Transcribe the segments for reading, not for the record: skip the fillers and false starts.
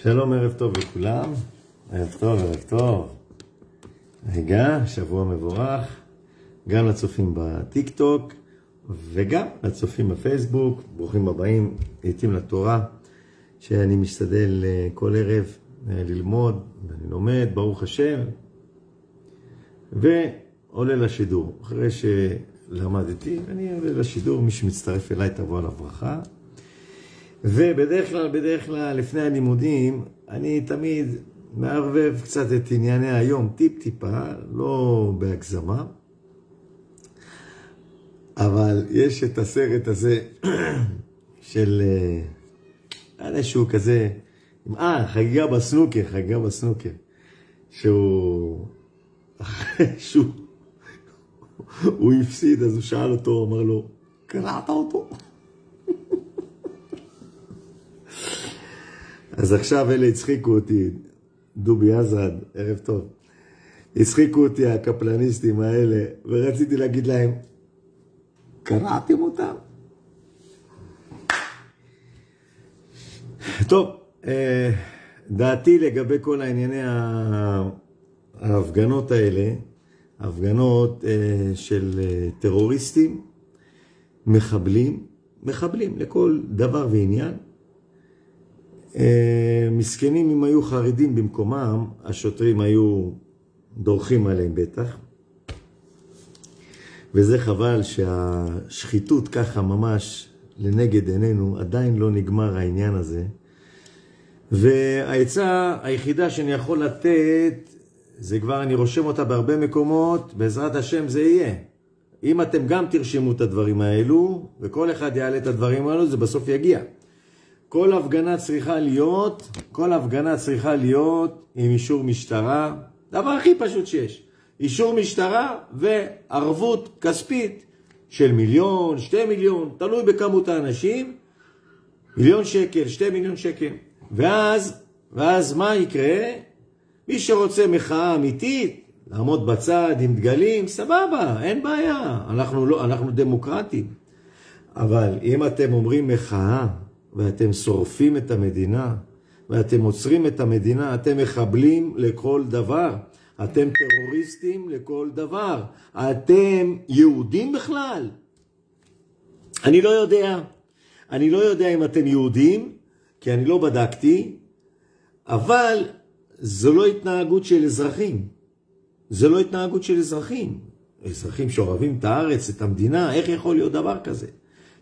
שלום, ערב טוב לכולם. ערב טוב, ערב טוב. רגע, שבוע מבורך. גם לצופים בטיק טוק וגם לצופים בפייסבוק. ברוכים הבאים, לעתים לתורה, שאני משתדל כל ערב ללמוד, ואני לומד, ברוך השם, ועולה לשידור. אחרי שלמדתי, אני עולה לשידור, מי שמצטרף אליי תבוא על הברכה. ובדרך כלל, לפני הלימודים, אני תמיד מערבב קצת את ענייני היום, טיפה, לא בהגזמה. אבל יש את הסרט הזה של איזשהו כזה, חגיגה בסנוקר, שהוא הפסיד, אז הוא שאל אותו, אמר לו, קראת אותו? אז עכשיו אלה הצחיקו אותי, דובי עזרד, ערב טוב. הצחיקו אותי הקפלניסטים האלה, ורציתי להגיד להם, קראתם אותם? טוב, דעתי לגבי כל הענייני ההפגנות האלה, הפגנות של טרוריסטים, מחבלים לכל דבר ועניין. מסכנים אם היו חרדים במקומם, השוטרים היו דורכים עליהם בטח. וזה חבל שהשחיתות ככה ממש לנגד עינינו, עדיין לא נגמר העניין הזה. והעצה היחידה שאני יכול לתת, זה כבר אני רושם אותה בהרבה מקומות, בעזרת השם זה יהיה. אם אתם גם תרשמו את הדברים האלו, וכל אחד יעלה את הדברים האלו, זה בסוף יגיע. כל הפגנה צריכה להיות עם אישור משטרה, דבר הכי פשוט שיש. אישור משטרה וערבות כספית של 1,000,000, 2 מיליון, תלוי בכמות האנשים, 1,000,000 שקל, 2 מיליון שקל. ואז מה יקרה? מי שרוצה מחאה אמיתית, לעמוד בצד עם דגלים, סבבה, אין בעיה, אנחנו דמוקרטים. אבל אם אתם אומרים מחאה, ואתם שורפים את המדינה, ואתם עוצרים את המדינה, אתם מחבלים לכל דבר. אתם טרוריסטים לכל דבר. אתם יהודים בכלל? אני לא יודע אם אתם יהודים, כי אני לא בדקתי, אבל זו לא התנהגות של אזרחים. אזרחים שאוהבים את הארץ, את המדינה, איך יכול להיות דבר כזה?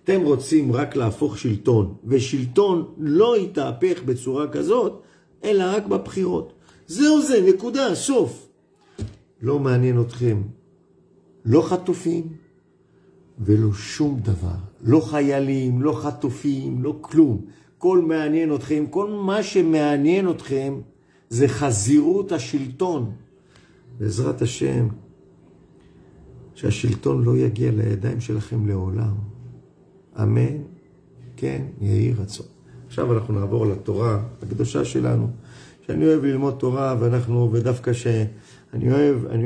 אתם רוצים רק להפוך שלטון, ושלטון לא יתהפך בצורה כזאת, אלא רק בבחירות. זהו זה, נקודה, סוף. לא מעניין אתכם, לא חטופים, ולא שום דבר. לא חיילים, לא חטופים, לא כלום. כל מה שמעניין אתכם, זה חזירות השלטון. בעזרת השם, שהשלטון לא יגיע לידיים שלכם לעולם. אמן, כן, יהי רצון. עכשיו אנחנו נעבור לתורה הקדושה שלנו, שאני אוהב ללמוד תורה, ודווקא שאני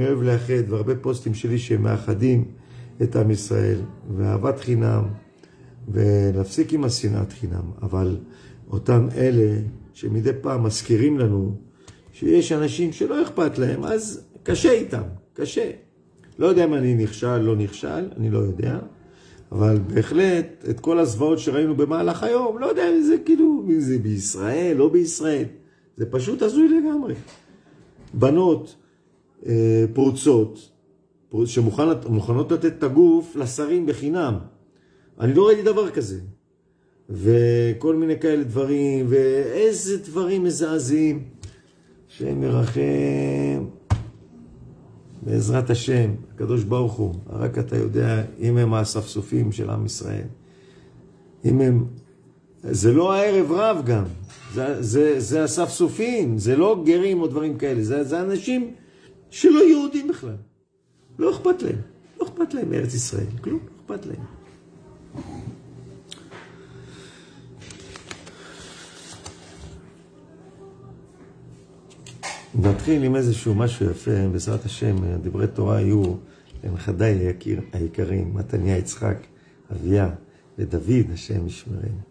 אוהב לאחד, והרבה פוסטים שלי שמאחדים את עם ישראל, ואהבת חינם, ולהפסיק עם השנאת חינם. אבל אותם אלה שמדי פעם מזכירים לנו, שיש אנשים שלא אכפת להם, אז קשה איתם, קשה. לא יודע אם אני נכשל, לא נכשל, אני לא יודע. אבל בהחלט, את כל הזוועות שראינו במהלך היום, לא יודע אם זה כאילו, אם זה בישראל, לא בישראל. זה פשוט הזוי לגמרי. בנות פורצות, שמוכנות לתת את הגוף לשרים בחינם. אני לא ראיתי דבר כזה. וכל מיני כאלה דברים, ואיזה דברים מזעזעים. שם מרחם. בעזרת השם, הקדוש ברוך הוא, רק אתה יודע אם הם הספסופים של עם ישראל. זה לא הערב רב גם, זה הספסופים, זה לא גרים או דברים כאלה, זה אנשים שלא יהודים בכלל. לא אכפת להם מארץ ישראל, כלום, לא אכפת להם. נתחיל עם איזשהו משהו יפה, בעזרת השם, דברי תורה יהיו לנכדיי היקרים, מתניה, יצחק, אביה ודוד, השם ישמרנו.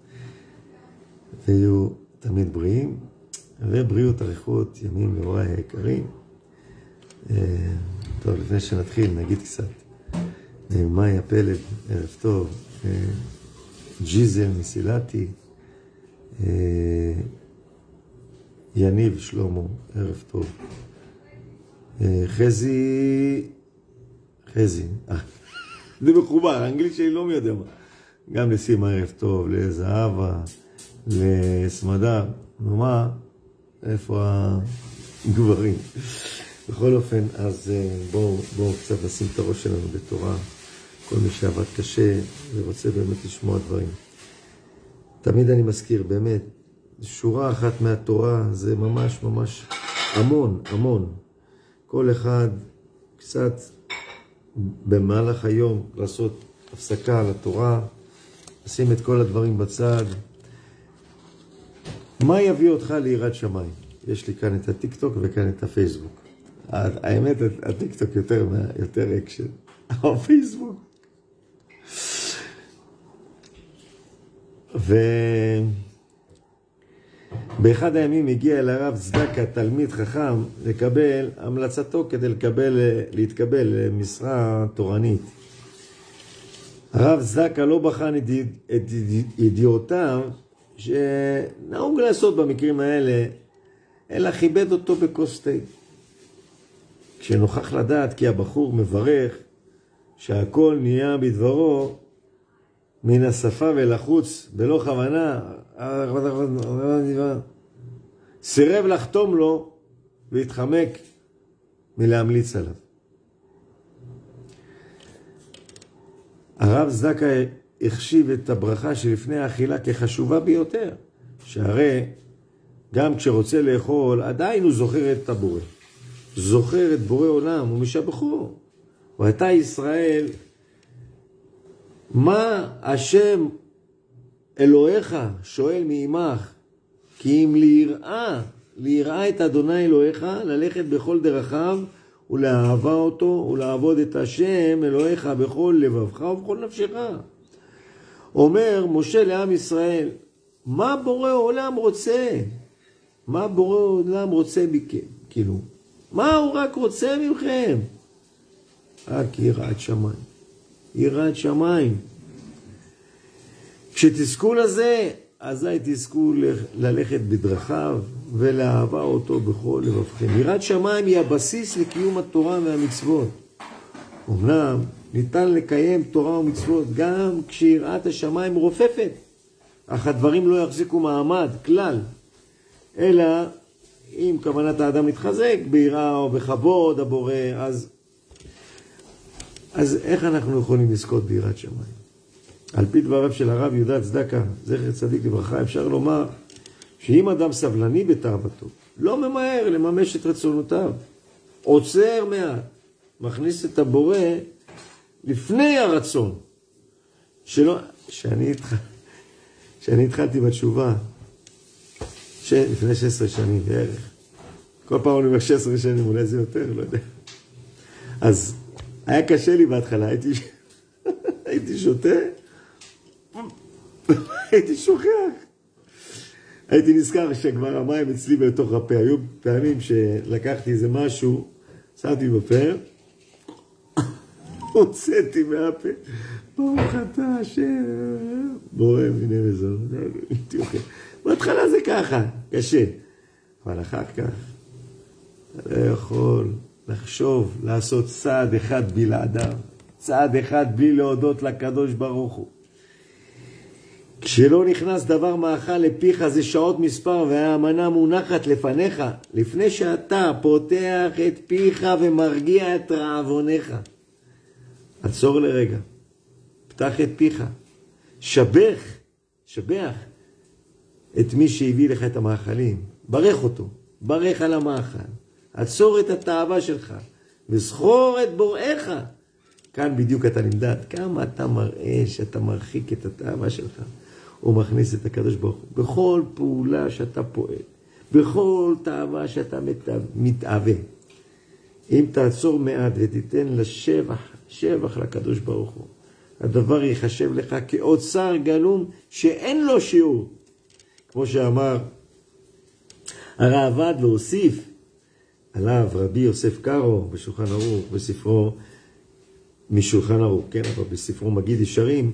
ויהיו תמיד בריאים, ובריאות אריכות ימים להוריי היקרים. טוב, לפני שנתחיל נגיד קצת. מאיה פלד, ערב טוב. ג'יזל מסילתי. יניב שלמה, ערב טוב. חזי, זה מחובר, האנגלית שלי לא מי יודע מה. גם לסימה ערב טוב, לזהבה, לסמדה, נו מה, איפה הגברים? בכל אופן, אז בואו קצת נשים את הראש שלנו בתורה, כל מי שעבד קשה ורוצה באמת לשמוע דברים. תמיד אני מזכיר, באמת, שורה אחת מהתורה זה ממש ממש המון. כל אחד קצת במהלך היום לעשות הפסקה על התורה, לשים את כל הדברים בצד. מה יביא אותך ליראת שמיים? יש לי כאן את הטיקטוק וכאן את הפייסבוק. האמת, הטיקטוק יותר אקשן. הפייסבוק. באחד הימים הגיע אל הרב צדקה, תלמיד חכם, לקבל המלצתו כדי להתקבל למשרה תורנית. הרב צדקה לא בחן את ידיעותיו שנהוג לעשות במקרים האלה, אלא כיבד אותו בכוס תה. כשנוכח לדעת כי הבחור מברך שהכל נהיה בדברו מן השפה ולחוץ בלא כוונה, סירב לחתום לו והתחמק מלהמליץ עליו. הרב צדקה החשיב את הברכה שלפני האכילה כחשובה ביותר, שהרי גם כשרוצה לאכול עדיין הוא זוכר את הבורא, זוכר את בורא עולם ומשבחו. ואתה ישראל, מה השם אלוהיך שואל מעמך? כי אם ליראה את אדוני אלוהיך, ללכת בכל דרכיו ולאהבה אותו ולעבוד את השם אלוהיך בכל לבבך ובכל נפשך. אומר משה לעם ישראל, מה בורא עולם רוצה? מה בורא עולם רוצה מכם? כאילו, מה הוא רק רוצה מכם? רק יראת שמיים. יראת שמיים. כשתזכו לזה, אזי תזכו ללכת בדרכיו ולאהבה אותו בכל לבבכם. יראת שמיים היא הבסיס לקיום התורה והמצוות. אמנם ניתן לקיים תורה ומצוות גם כשיראת השמיים רופפת, אך הדברים לא יחזיקו מעמד כלל, אלא אם כוונת האדם להתחזק ביראה או בכבוד הבורא, אז איך אנחנו יכולים לזכות ביראת שמיים? על פי דבריו של הרב יהודה צדקה, זכר צדיק לברכה, אפשר לומר שאם אדם סבלני בתאוותו, לא ממהר לממש את רצונותיו, עוצר מעט, מכניס את הבורא לפני הרצון. שאני התחלתי בתשובה, לפני 16 שנים בערך. כל פעם אני אומר 16 שנים, אולי זה יותר, לא יודע. אז היה קשה לי בהתחלה, הייתי שותה, הייתי שוכח. הייתי נזכר שכבר המים אצלי בתוך הפה. היו פעמים שלקחתי איזה משהו, שמתי בפה, הוצאתי מהפה, ברוך אתה השם, בורא מיני מזון. בהתחלה זה ככה, קשה. אבל אחר כך, אתה לא יכול לחשוב, לעשות צעד אחד בלעדיו, צעד אחד בלי להודות לקדוש ברוך הוא. כשלא נכנס דבר מאכל לפיך זה שעות מספר והאמנה מונחת לפניך, לפני שאתה פותח את פיך ומרגיע את רעבונך. עצור לרגע, פתח את פיך, שבח את מי שהביא לך את המאכלים, ברך אותו, ברך על המאכל, עצור את התאווה שלך וזכור את בוראיך. כאן בדיוק אתה נמדד, כמה אתה מראה שאתה מרחיק את התאווה שלך. הוא מכניס את הקדוש ברוך הוא בכל פעולה שאתה פועל, בכל תאווה שאתה מתאווה. אם תעצור מעט ותיתן שבח לקדוש ברוך הוא, הדבר יחשב לך כאוצר גלום שאין לו שיעור. כמו שאמר הרעב"ד והוסיף עליו רבי יוסף קארו בשולחן ערוך, בספרו משולחן ערוך, כן, אבל בספרו מגיד ישרים,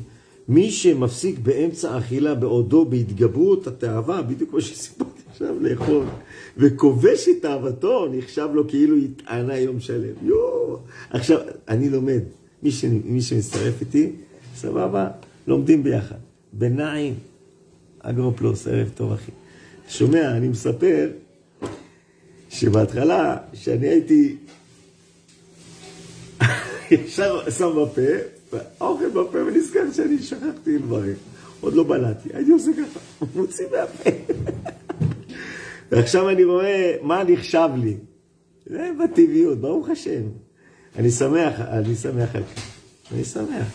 מי שמפסיק באמצע אכילה בעודו בהתגברות התאווה, בדיוק כמו שסיפרתי עכשיו לאכול, וכובש את תאוותו, נחשב לו כאילו התענה יום שלם. עכשיו, אני לומד, מי שמצטרף איתי, סבבה, לומדים ביחד. ביניים, אגרופלוס, ערב טוב אחי. שומע, אני מספר שבהתחלה, שאני הייתי ישר שם בפה, האוכל בפה ונזכר שאני שכחתי לברך. עוד לא בלעתי, הייתי עושה ככה, מוציא מהפה. ועכשיו אני רואה מה נחשב לי. זה בטבעיות, ברוך השם. אני שמח על כך. אני שמח.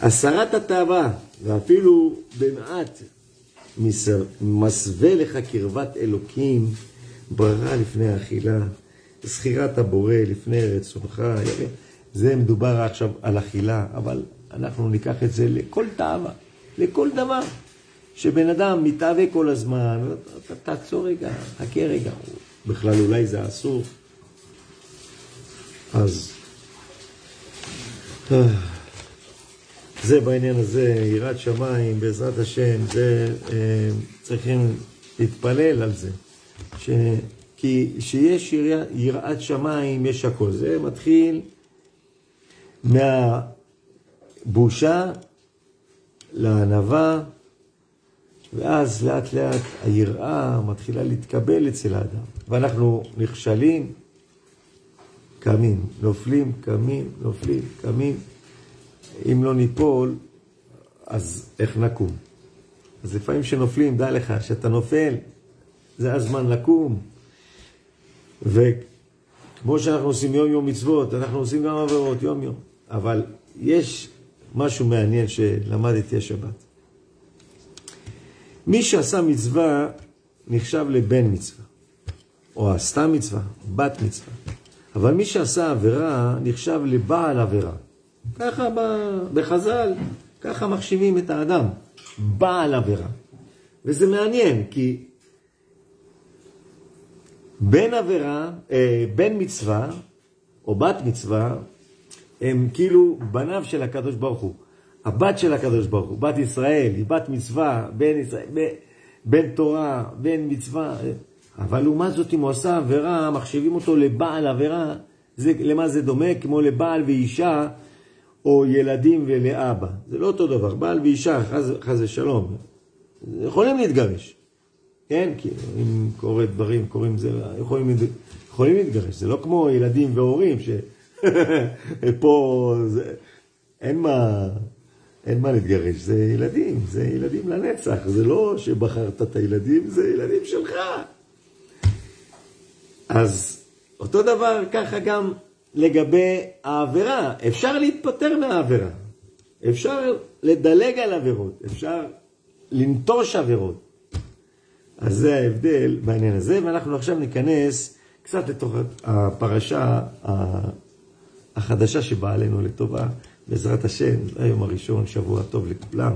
הסרת התאווה, ואפילו במעט מסווה לך קרבת אלוקים, בררה לפני האכילה, זכירת הבורא לפני רצונך. זה מדובר עכשיו על אכילה, אבל אנחנו ניקח את זה לכל תאווה, לכל דבר. שבן אדם מתאווה כל הזמן, תעצור רגע, חכה רגע, בכלל אולי זה אסור. אז זה בעניין הזה, יראת שמיים, בעזרת השם, זה צריכים להתפלל על זה. כי שיש יראת שמיים, יש הכל. זה מתחיל מהבושה לענווה, ואז לאט לאט היראה מתחילה להתקבל אצל האדם. ואנחנו נכשלים, קמים, נופלים, קמים, נופלים, קמים. אם לא ניפול, אז איך נקום? אז לפעמים שנופלים, דע לך, שאתה נופל, זה הזמן לקום. וכמו שאנחנו עושים יום יום מצוות, אנחנו עושים גם עבירות יום יום. אבל יש משהו מעניין שלמדתי השבת. מי שעשה מצווה נחשב לבן מצווה, או עשתה מצווה, בת מצווה. אבל מי שעשה עבירה נחשב לבעל עבירה. ככה בחז"ל, ככה מחשיבים את האדם, בעל עבירה. וזה מעניין, כי בן מצווה, או בת מצווה, הם כאילו בניו של הקדוש ברוך הוא. הבת של הקדוש ברוך הוא, בת ישראל, היא בת מצווה, בן ישראל, בן תורה, בן מצווה. אבל לעומת זאת, אם הוא עשה עבירה, מחשיבים אותו לבעל עבירה. למה זה דומה? כמו לבעל ואישה, או ילדים ולאבא. זה לא אותו דבר. בעל ואישה, חס ושלום, יכולים להתגרש. כן? כי אם קורה דברים, קוראים זה, יכולים להתגרש. זה לא כמו ילדים והורים, שפה אין מה להתגרש. זה ילדים לנצח. זה לא שבחרת את הילדים, זה ילדים שלך. אז אותו דבר ככה גם לגבי העבירה. אפשר להתפטר מהעבירה. אפשר לדלג על עבירות. אפשר לנטוש עבירות. אז זה ההבדל בעניין הזה. ואנחנו עכשיו ניכנס קצת לתוך הפרשה החדשה שבאה עלינו לטובה. בעזרת השם, היום הראשון, שבוע טוב לכולם.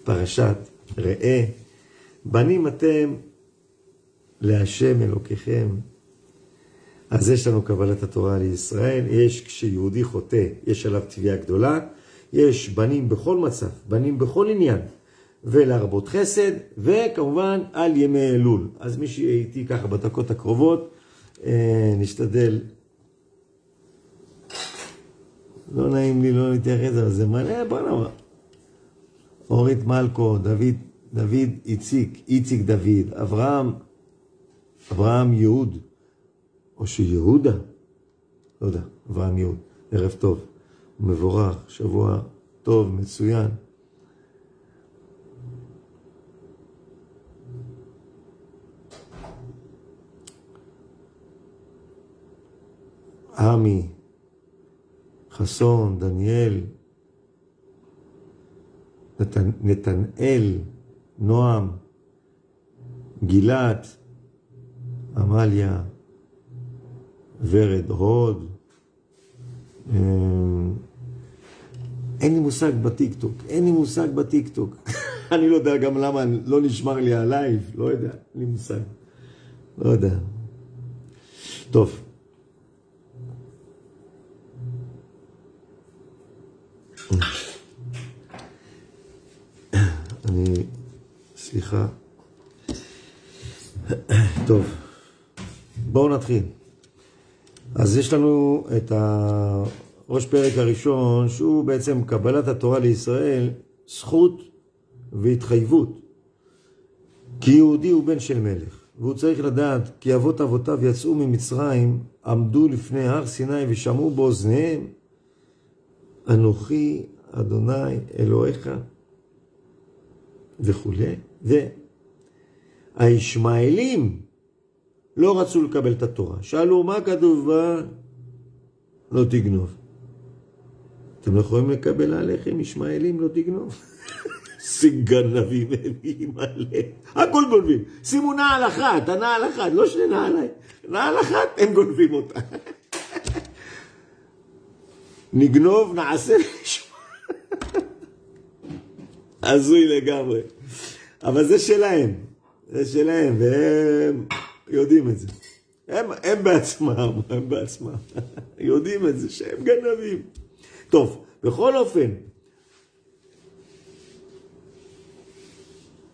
פרשת ראה. בנים אתם להשם אלוקיכם. אז יש לנו קבלת התורה לישראל. יש כשיהודי חוטא, יש עליו תביעה גדולה. יש בנים בכל מצב, בנים בכל עניין. ולהרבות חסד, וכמובן על ימי אלול. אז מי שאיתי ככה בדקות הקרובות, נשתדל. לא נעים לי, לא נתייחס, אבל זה מלא, בוא נאמר. אורית מלכו, דוד איציק דוד, אברהם יהוד, או שיהודה, לא יודע, אברהם יהוד, ערב טוב, מבורך, שבוע טוב, מצוין. עמי, חסון, דניאל, נתנאל, נועם, גילת, עמליה, ורד, הוד. אין לי מושג בטיקטוק, אני לא יודע גם למה לא נשמר לי הלייב, לא יודע, אין לי מושג. לא יודע. טוב. סליחה. טוב. בואו נתחיל. אז יש לנו את ראש פרק הראשון, שהוא בעצם קבלת התורה לישראל, זכות והתחייבות. כי יהודי הוא בן של מלך, והוא צריך לדעת כי אבות אבותיו יצאו ממצרים, עמדו לפני הר סיני ושמעו באוזניהם, אנוכי אדוני אלוהיך וכו'. והישמעאלים לא רצו לקבל את התורה. שאלו מה כתוב בה? לא תגנוב. אתם לא יכולים לקבל עליכם, ישמעאלים לא תגנוב. גנבים הם מלא. הכל גונבים. שימו נעל אחת, הנעל אחת, לא שני נעליים. נעל אחת, הם גונבים אותה. נגנוב, נעשה לשמוע. עזוי לגמרי. אבל זה שלהם. זה שלהם, והם יודעים את זה. הם בעצמם. יודעים את זה, שהם גנבים. טוב, בכל אופן,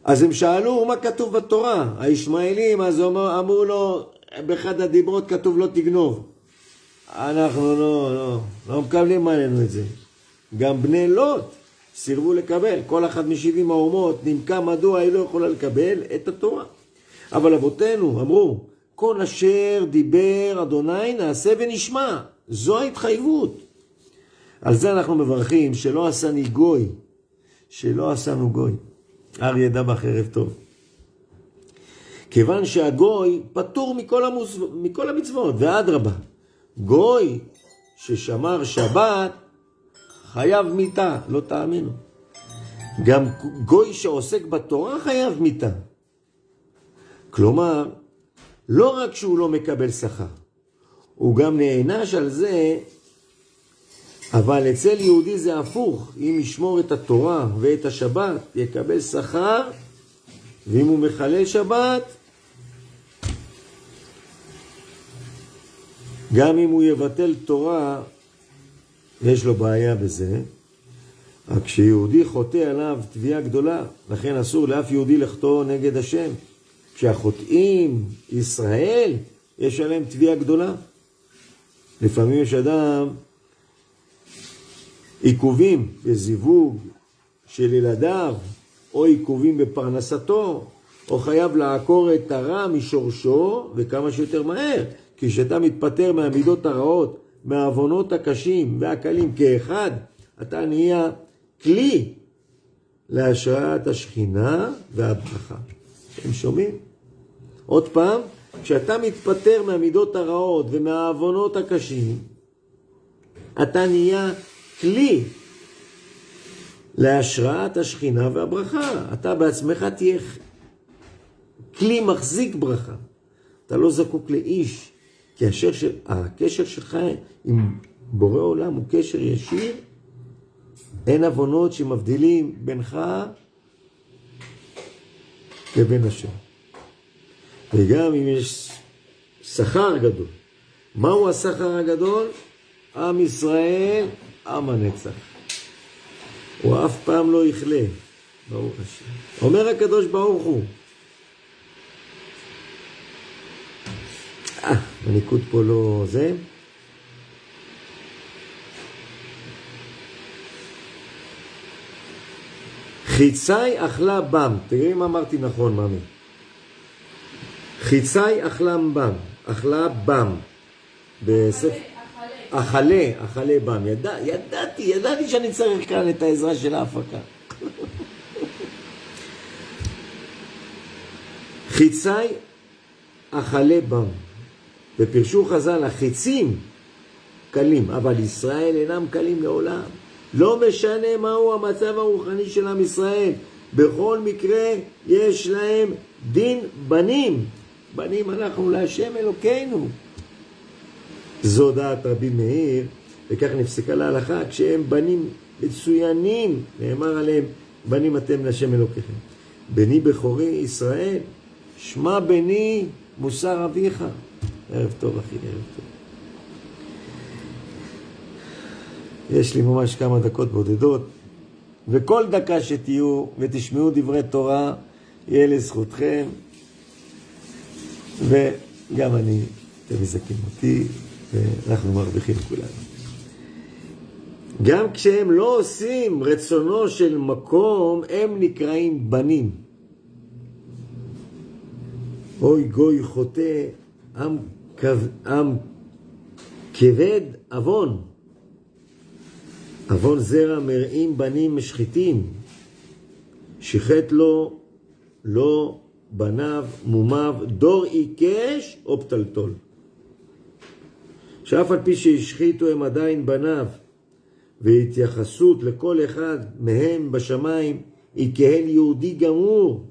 אז הם שאלו מה כתוב בתורה, הישמעאלים, אז אמרו לו, באחד הדיברות כתוב לא תגנוב. אנחנו לא מקבלים עלינו את זה. גם בני לוט סירבו לקבל, כל אחד מ70 האומות נמקה מדוע היא לא יכולה לקבל את התורה. אבל אבותינו אמרו, כל אשר דיבר אדוני נעשה ונשמע, זו ההתחייבות. על זה אנחנו מברכים שלא עשני גוי, שלא עשנו גוי. אר ידע בחרב טוב. כיוון שהגוי פטור מכל המצוות, ואדרבה, גוי ששמר שבת חייב מיתה, לא תאמינו. גם גוי שעוסק בתורה חייב מיתה. כלומר, לא רק שהוא לא מקבל שכר, הוא גם נענש על זה, אבל אצל יהודי זה הפוך. אם ישמור את התורה ואת השבת, יקבל שכר, ואם הוא מחלל שבת, גם אם הוא יבטל תורה, יש לו בעיה בזה. רק כשיהודי חוטא עליו תביעה גדולה, לכן אסור לאף יהודי לחטוא נגד השם. כשהחוטאים ישראל, יש עליהם תביעה גדולה. לפעמים יש אדם עיכובים בזיווג של ילדיו, או עיכובים בפרנסתו, או חייב לעקור את הרע משורשו, וכמה שיותר מהר. כי כשאתה מתפטר מהמידות הרעות, מהעוונות הקשים והקלים כאחד, אתה נהיה כלי להשראת השכינה והברכה. אתם שומעים? עוד פעם, כשאתה מתפטר מהמידות הרעות ומהעוונות הקשים, אתה נהיה כלי להשראת השכינה והברכה. אתה בעצמך תהיה כלי מחזיק ברכה. אתה לא זקוק לאיש, כי הקשר שלך עם בורא עולם הוא קשר ישיר. אין עוונות שמבדילים בינך לבין השם. וגם אם יש שכר גדול. מהו השכר הגדול? עם ישראל, עם הנצח. הוא אף פעם לא יכלה. ברוך השם. אומר הקדוש ברוך הוא. הניקוד פה לא זה. חיצי אכלה בם. תראי מה אמרתי נכון, ממי. חיצי אכלה בם. אכלה בם. אכלה בם. ידעתי שאני צריך כאן את העזרה של ההפקה. חיצי אכלה בם. ופרשו חז"ל, החיצים קלים, אבל ישראל אינם קלים לעולם. לא משנה מהו המצב הרוחני של עם ישראל. בכל מקרה יש להם דין בנים. בנים אנחנו להשם אלוקינו. זו דעת רבי מאיר, וכך נפסקה להלכה, כשהם בנים מצוינים, נאמר עליהם, בנים אתם להשם אלוקיכם. בני בכורי ישראל, שמע בני מוסר אביך. ערב טוב אחי, ערב טוב. יש לי ממש כמה דקות בודדות, וכל דקה שתהיו ותשמעו דברי תורה יהיה לזכותכם, וגם אני, אתם מזכים אותי, ואנחנו מרוויחים כולנו. גם כשהם לא עושים רצונו של מקום, הם נקראים בנים. אוי גוי חוטא, עם כבד אבון. אבון זרע מרעים בנים משחיתים. שיחת לו, לא בניו, מומיו, דור עיקש או פתלתול. שאף על פי שהשחיתו הם עדיין בניו, והתייחסות לכל אחד מהם בשמיים היא כהל יהודי גמור,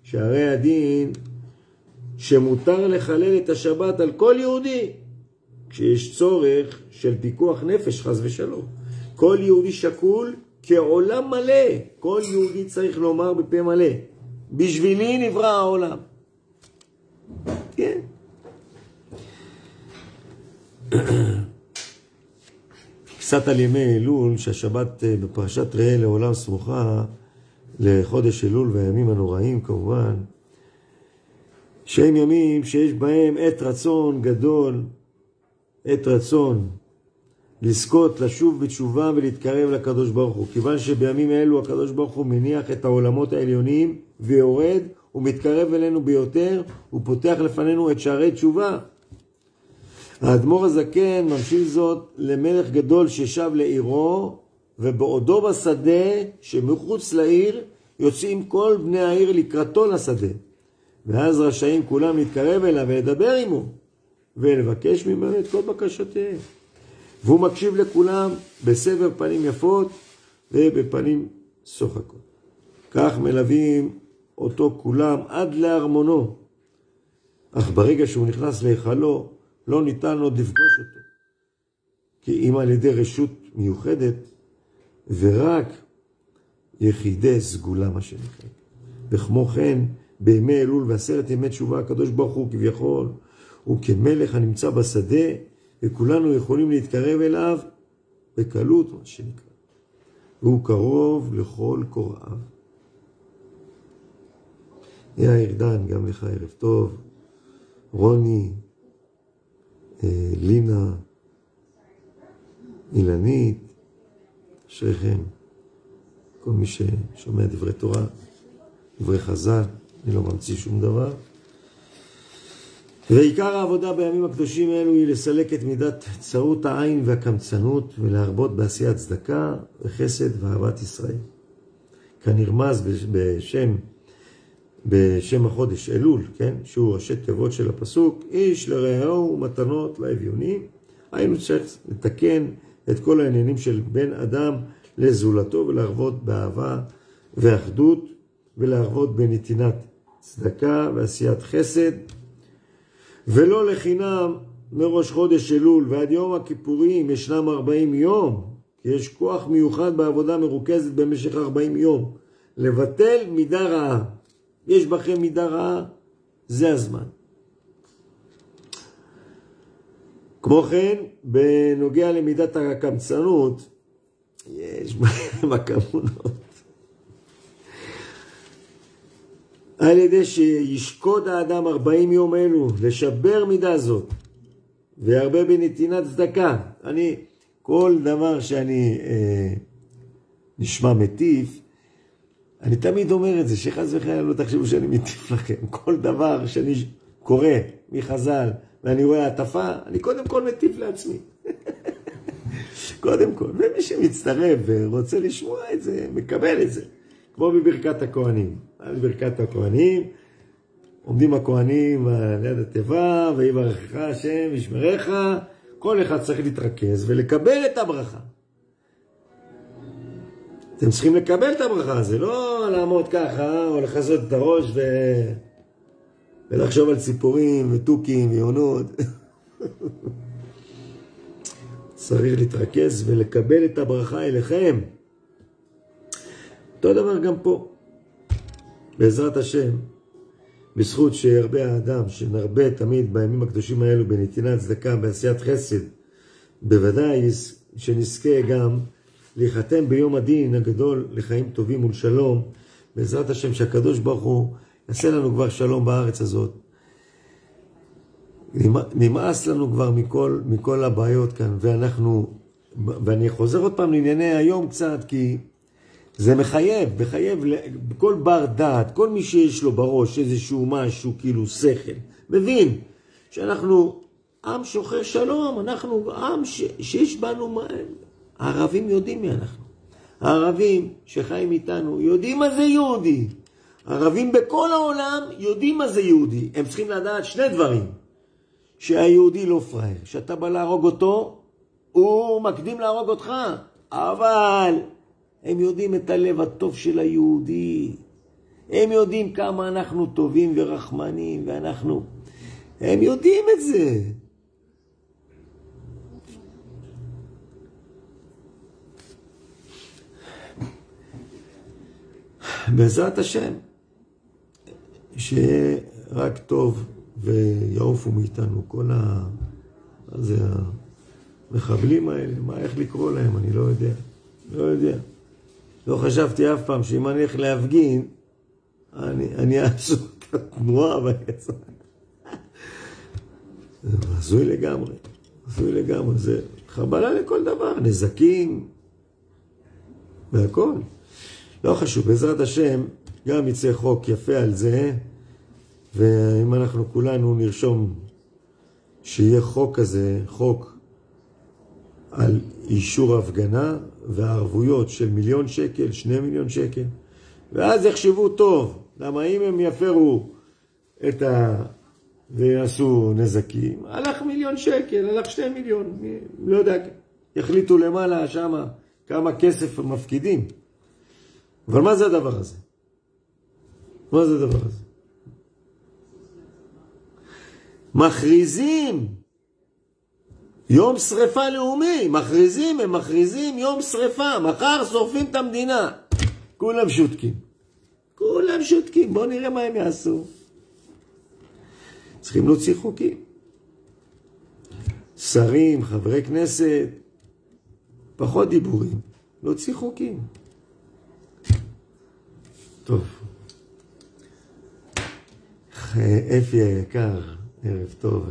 שהרי הדין שמותר לחלל את השבת על כל יהודי כשיש צורך של פיקוח נפש, חס ושלום. כל יהודי שקול כעולם מלא, כל יהודי צריך לומר בפה מלא, בשבילי נברא העולם. כן. קצת על ימי אלול, שהשבת בפרשת ראה לעולם סמוכה לחודש אלול והימים הנוראים כמובן, שהם ימים שיש בהם עת רצון גדול, עת רצון לזכות לשוב בתשובה ולהתקרב לקדוש ברוך הוא. כיוון שבימים אלו הקדוש ברוך הוא מניח את העולמות העליונים ויורד ומתקרב אלינו ביותר, הוא פותח לפנינו את שערי תשובה. האדמו"ר הזקן ממשיל זאת למלך גדול ששב לעירו, ובעודו בשדה שמחוץ לעיר יוצאים כל בני העיר לקראתו לשדה. ואז רשאים כולם להתקרב אליו ולדבר עמו ולבקש ממנו את כל בקשותיהם. והוא מקשיב לכולם בסבר פנים יפות ובפנים שוחקות. כך מלווים אותו כולם עד לארמונו. אך ברגע שהוא נכנס להיכלו, לא ניתן עוד לפגוש אותו. כי אם על ידי רשות מיוחדת, ורק יחידי סגולה מה שנקרא. וכמו כן, בימי אלול ועשרת ימי תשובה, הקדוש ברוך הוא כביכול, הוא כמלך הנמצא בשדה, וכולנו יכולים להתקרב אליו בקלות מה שנקרא. והוא קרוב לכל קוראיו. יאיר דן, גם לך ערב טוב. רוני, לינה, אילנית, אשריכם, כל מי ששומע דברי תורה, דברי חז"ל, אני לא ממציא שום דבר. ועיקר העבודה בימים הקדושים האלו היא לסלק את מידת צרות העין והקמצנות ולהרבות בעשיית צדקה וחסד ואהבת ישראל. כנרמז בשם החודש אלול, כן? שהוא ראשי תיבות של הפסוק, איש לרעהו מתנות לאביונים. היינו צריך לתקן את כל העניינים של בן אדם לזולתו ולהרבות באהבה ואחדות ולהרבות בנתינת צדקה ועשיית חסד. ולא לחינם מראש חודש אלול ועד יום הכיפורים ישנם 40 יום, כי יש כוח מיוחד בעבודה מרוכזת במשך 40 יום לבטל מידה רעה. יש בכם מידה רעה, זה הזמן. כמו כן, בנוגע למידת הקמצנות, יש בכם הכמונות. על ידי שישקוד האדם 40 יום אלו לשבר מידה זאת, והרבה בנתינת צדקה. כל דבר שאני נשמע מטיף, אני תמיד אומר את זה, שחס וחלילה לא תחשבו שאני מטיף לכם. כל דבר שאני קורא מחז"ל ואני רואה עטפה, אני קודם כל מטיף לעצמי. קודם כל. ומי שמצטרף ורוצה לשמוע את זה, מקבל את זה. כמו בברכת הכהנים. בברכת הכהנים, עומדים הכהנים ליד התיבה, ויברכך השם, ישמרך. כל אחד צריך להתרכז ולקבל את הברכה. אתם צריכים לקבל את הברכה, זה לא לעמוד ככה, או לחזות את הראש ולחשוב על ציפורים וטוקים ויונות. צריך להתרכז ולקבל את הברכה אליכם. אותו דבר גם פה. בעזרת השם, בזכות שהרבה האדם, שנרבה תמיד בימים הקדושים האלו, בנתינת צדקה, בעשיית חסד, בוודאי שנזכה גם להיחתם ביום הדין הגדול לחיים טובים ולשלום, בעזרת השם שהקדוש ברוך הוא יעשה לנו כבר שלום בארץ הזאת. נמאס לנו כבר מכל הבעיות כאן, ואני חוזר עוד פעם לענייני היום קצת, כי זה מחייב כל בר דעת, כל מי שיש לו בראש איזשהו משהו, כאילו שכל, מבין שאנחנו עם שוחר שלום, אנחנו עם שיש בנו, הערבים יודעים מי אנחנו. הערבים שחיים איתנו יודעים מה זה יהודי. הערבים בכל העולם יודעים מה זה יהודי. הם צריכים לדעת שני דברים. שהיהודי לא פראייר, שאתה בא להרוג אותו, הוא מקדים להרוג אותך. אבל הם יודעים את הלב הטוב של היהודי. הם יודעים כמה אנחנו טובים ורחמנים, הם יודעים את זה. בעזרת השם, שיהיה רק טוב ויעופו מאיתנו כל המחבלים האלה, איך לקרוא להם, אני לא יודע. לא חשבתי אף פעם שאם אני הולך להפגין, אני אעשו את התנועה ויצא. עזוי לגמרי, זה חבלה לכל דבר, נזקים והכל. לא חשוב, בעזרת השם גם יצא חוק יפה על זה, ואם אנחנו כולנו נרשום שיהיה חוק כזה, חוק על אישור הפגנה והערבויות של 1,000,000 שקל, 2 מיליון שקל, ואז יחשבו טוב, למה אם הם יפרו ויעשו נזקים, הלך 1,000,000 שקל, הלך 2 מיליון, לא יודע, יחליטו למעלה שמה כמה כסף מפקידים. אבל מה זה הדבר הזה? מכריזים יום שריפה לאומי, הם מכריזים יום שריפה, מחר שורפים את המדינה. כולם שותקים, בואו נראה מה הם יעשו. צריכים להוציא חוקים. שרים, חברי כנסת, פחות דיבורים, להוציא חוקים. טוב. אפי היקר, ערב טוב.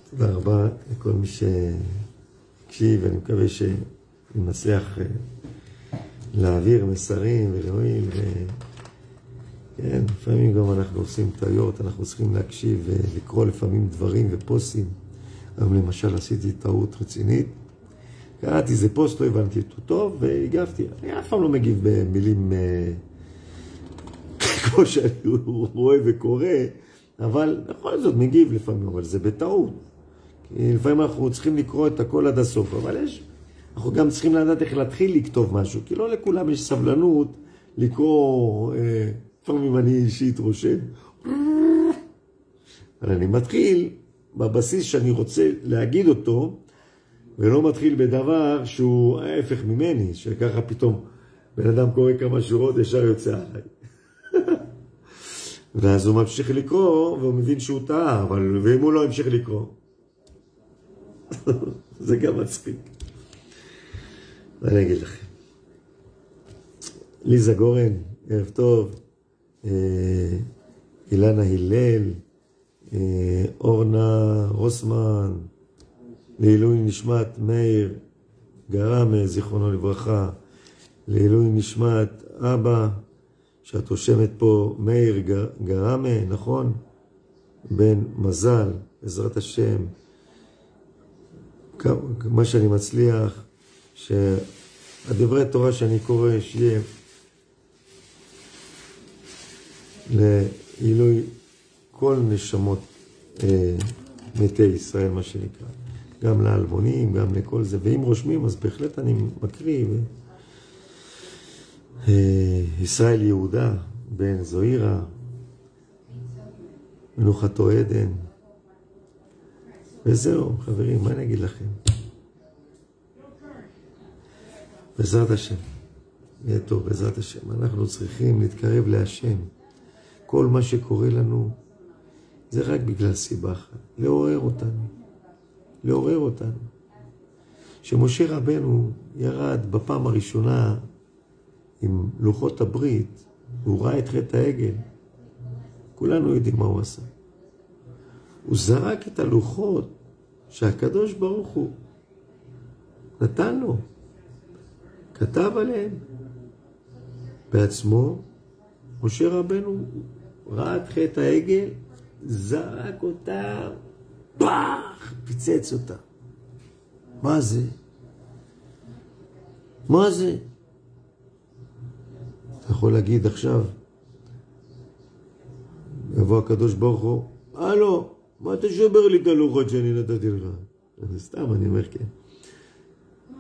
תודה רבה לכל מי שהקשיב, ואני מקווה שנצליח להעביר מסרים ולהועיל. כן, לפעמים גם אנחנו עושים טעויות, אנחנו צריכים להקשיב ולקרוא לפעמים דברים ופוסטים. היום למשל עשיתי טעות רצינית. קראתי איזה פוסט, לא הבנתי אותו טוב, והגבתי. אני אף פעם לא מגיב במילים כמו שאני רואה וקורא, אבל בכל זאת מגיב לפעמים, אבל זה בטעות. כי לפעמים אנחנו צריכים לקרוא את הכל עד הסוף, אבל אנחנו גם צריכים לדעת איך להתחיל לכתוב משהו, כי לא לכולם יש סבלנות לקרוא, לפעמים אני אישית רושם, אבל אני מתחיל בבסיס שאני רוצה להגיד אותו, ולא מתחיל בדבר שהוא ההפך ממני, שככה פתאום בן אדם קורא כמה שורות, ישר יוצא עליי. ואז הוא ממשיך לקרוא, והוא מבין שהוא טעה, ואם הוא לא המשיך לקרוא, זה גם מצחיק. מה אני אגיד לכם? ליזה גורן, ערב טוב, אילנה הלל, אורנה רוסמן, לעילוי נשמת מאיר גרמה, זיכרונו לברכה, לעילוי נשמת אבא, שאת רושמת פה מאיר גרמה, נכון? בן מזל, בעזרת השם, מה שאני מצליח, שהדברי תורה שאני קורא, שיהיה לעילוי כל נשמות מתי ישראל, מה שנקרא. גם לאלמונים, גם לכל זה. ואם רושמים, אז בהחלט אני מקריא. ישראל יהודה, בן זוהירה, מנוחתו עדן. וזהו, חברים, מה אני אגיד לכם? בעזרת השם. יהיה טוב, בעזרת השם. אנחנו צריכים להתקרב להשם. כל מה שקורה לנו, זה רק בגלל סיבה אחת. לעורר אותנו. לעורר אותנו. שמשה רבנו ירד בפעם הראשונה עם לוחות הברית, הוא ראה את חטא העגל. כולנו יודעים מה הוא עשה. הוא זרק את הלוחות שהקדוש ברוך הוא נתן לו. כתב עליהם. בעצמו, משה רבנו ראה את חטא העגל, זרק אותה, פח, פיצץ אותה. מה זה? מה זה? אתה יכול להגיד עכשיו, יבוא הקדוש ברוך הוא, הלו, מה אתה שובר לי את הלוחות שאני נתתי לך? זה סתם, אני אומר כן.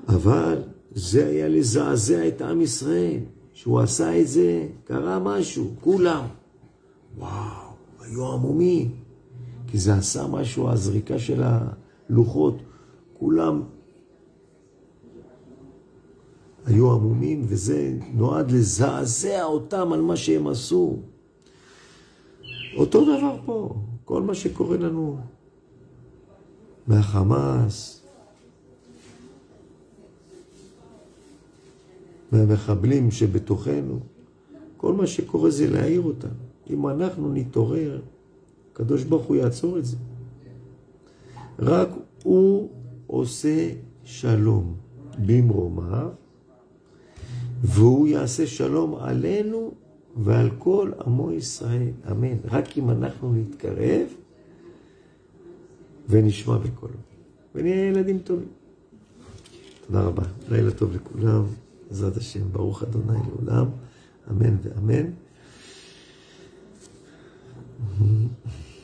אבל זה היה לזעזע את עם ישראל. שהוא עשה את זה, קרה משהו, כולם. וואו, היו עמומים. כי זה עשה משהו, הזריקה של הלוחות. כולם היו עמומים, וזה נועד לזעזע אותם על מה שהם עשו. אותו דבר פה, כל מה שקורה לנו מהחמאס, מהמחבלים שבתוכנו, כל מה שקורה זה להעיר אותם. אם אנחנו נתעורר, הקדוש ברוך הוא יעצור את זה. רק הוא עושה שלום במרומיו, והוא יעשה שלום עלינו ועל כל עמו ישראל. אמן. רק אם אנחנו נתקרב ונשמע בקולו. ונהיה ילדים טובים. תודה רבה. לילה טוב לכולם. בעזרת השם, ברוך אדוני לעולם, אמן ואמן.